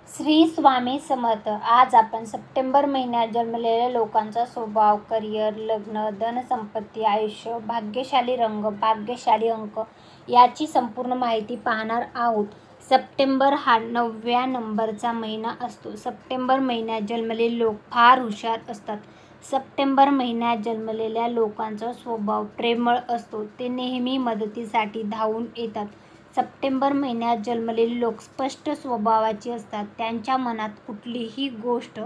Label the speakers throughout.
Speaker 1: श्री स्वामी समर्थ. आज आपण सप्टेंबर महिन्यात जन्मलेल्या लोकांचा स्वभाव, करिअर, लग्न, धनसंपत्ती, आयुष्य, भाग्यशाली रंग, भाग्यशाली अंक याची संपूर्ण माहिती पाहणार आहोत. सप्टेंबर हा 9व्या नंबरचा महिना असतो. सप्टेंबर महिन्यात जन्मलेले लोक फार हुशार असतात. सप्टेंबर महिन्यात जन्मलेल्या लोकांचा स्वभाव प्रेमळ असतो. ते नेहमी मदतीसाठी धावून येतात. सप्टेंबर महिन्यात जन्मलेले लोक स्पष्ट स्वभावाचे असतात. त्यांच्या मनात कुठलीही गोष्ट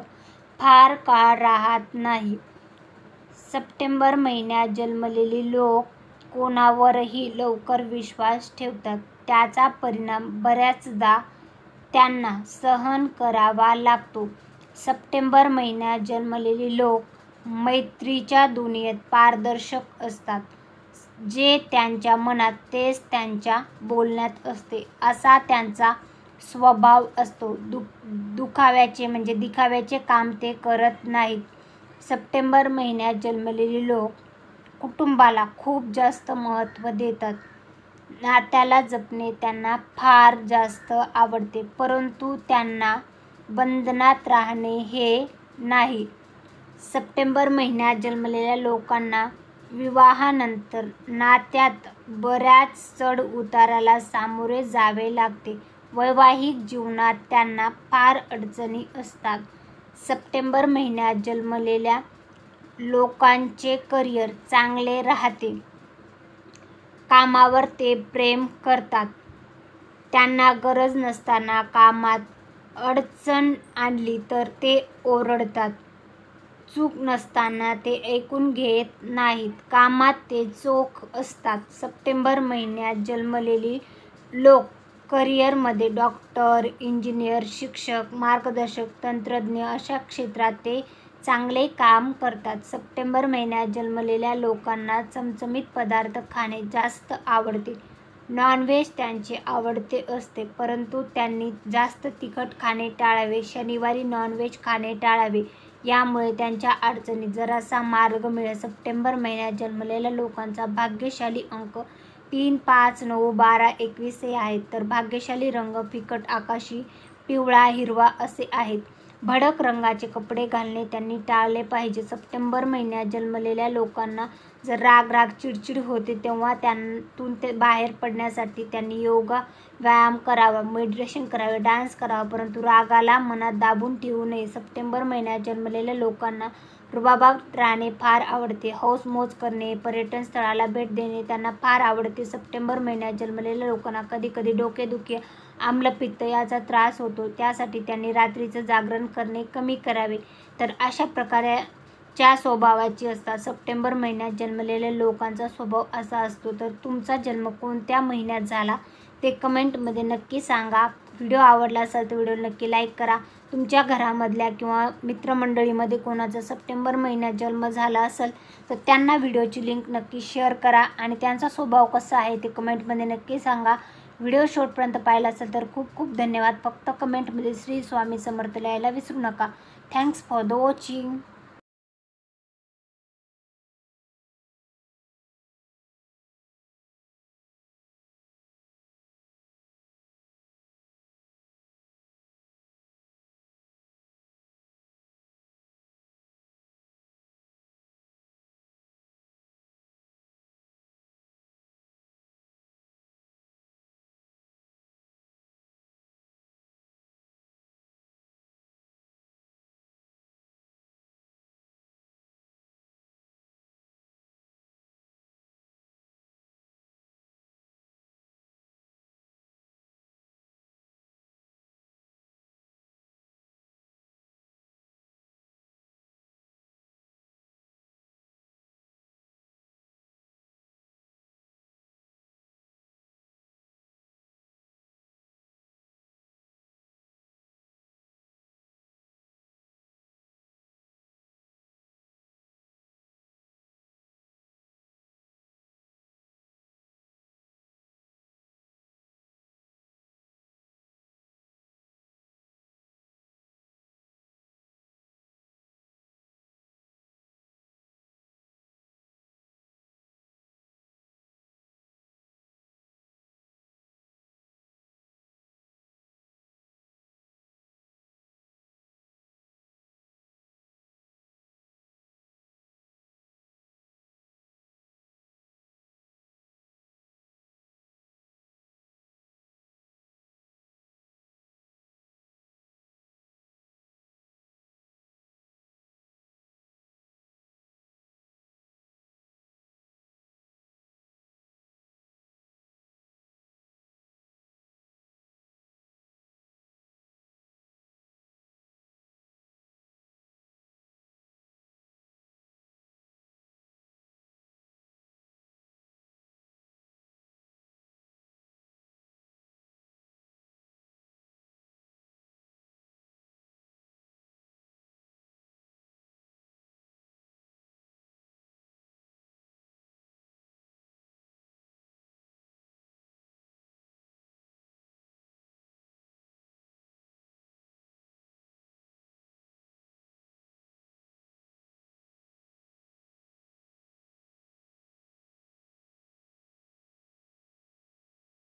Speaker 1: फार काळ राहत नाही. सप्टेंबर महिन्यात जन्मलेले लोक कोणावरही लवकर विश्वास ठेवतात. त्याचा परिणाम बऱ्याचदा त्यांना सहन करावा लागतो. सप्टेंबर महिन्यात जन्मलेले लोक मैत्रीच्या दुनियेत पारदर्शक असतात. जे त्यांच्या मनात तेच त्यांच्या बोलण्यात असते असा त्यांचा स्वभाव असतो. दिखाव्याचे काम ते करत नाहीत. सप्टेंबर महिन्यात जन्मलेले लोक कुटुंबाला खूप जास्त महत्त्व देतात. नात्याला जपणे त्यांना फार जास्त आवडते, परंतु त्यांना बंधनात राहणे हे नाही. सप्टेंबर महिन्यात जन्मलेल्या लोकांना विवाहानंतर नात्यात बऱ्याच चढ-उताराला सामोरे जावे लागते. वैवाहिक जीवनात त्यांना फार अडचणी असतात. सप्टेंबर महिन्यात जन्मलेल्या लोकांचे करिअर चांगले राहते. कामावर ते प्रेम करतात. त्यांना गरज नसताना कामात अडचण आणली तर ते ओरडतात. चूक नसताना ते ऐकून घेत नाहीत. कामात ते चोख असतात. सप्टेंबर महिन्यात जन्मलेली लोक करिअरमध्ये डॉक्टर, इंजिनियर, शिक्षक, मार्गदर्शक, तंत्रज्ञ अशा क्षेत्रात ते चांगले काम करतात. सप्टेंबर महिन्यात जन्मलेल्या लोकांना चमचमीत पदार्थ खाणे जास्त आवडते. नॉनव्हेज त्यांचे आवडते असते, परंतु त्यांनी जास्त तिखट खाणे टाळावे. शनिवारी नॉनव्हेज खाणे टाळावे, यामुळे त्यांच्या अडचणीत जरासा मार्ग मिळेल. सप्टेंबर महिन्यात जन्मलेल्या लोकांचा भाग्यशाली अंक 3, 5, 9, 12, 21 हे आहेत, तर भाग्यशाली रंग फिकट आकाशी पिवळा, हिरवा असे आहेत. भडक रंगाचे कपडे घालणे त्यांनी टाळले पाहिजे. सप्टेंबर महिन्यात जन्मलेल्या लोकांना जर राग, चिडचिड होते, तेव्हा त्यातून बाहेर पडण्यासाठी त्यांनी योगा, व्यायाम करावा, मेडिटेशन करावे, डान्स करावा, परंतु रागाला मनात दाबून ठेवू नये. सप्टेंबर महिन्यात जन्मलेल्या लोकांना रुबाबात राहणे फार आवडते. हौस-मौज करणे, पर्यटन स्थळाला भेट देणे त्यांना फार आवडते. सप्टेंबर महिन्यात जन्मलेल्या लोकांना कधी-कधी डोकेदुखी, आम्लपित्त याचा त्रास होतो. त्यासाठी त्यांनी रात्रीचं जागरण करणे कमी करावे. तर अशा प्रकारच्या स्वभावाची असतात. सप्टेंबर महिन्यात जन्मलेल्या लोकांचा स्वभाव असा असतो. तर तुमचा जन्म कोणत्या महिन्यात झाला ते कमेंटमध्ये नक्की सांगा. व्हिडिओ आवडला असेल तर व्हिडिओला नक्की लाईक करा. तुमच्या घरामधल्या किंवा मित्रमंडळीमध्ये कोणाचा सप्टेंबर महिन्यात जन्म झाला असेल तर त्यांना व्हिडिओची लिंक नक्की शेअर करा आणि त्यांचा स्वभाव कसा आहे ते कमेंटमध्ये नक्की सांगा. व्हिडिओ शेवटपर्यंत पाहिला असेल तर खूप खूप धन्यवाद. फक्त कमेंटमध्ये श्री स्वामी समर्थ लिहायला विसरू नका. Thanks for the watching.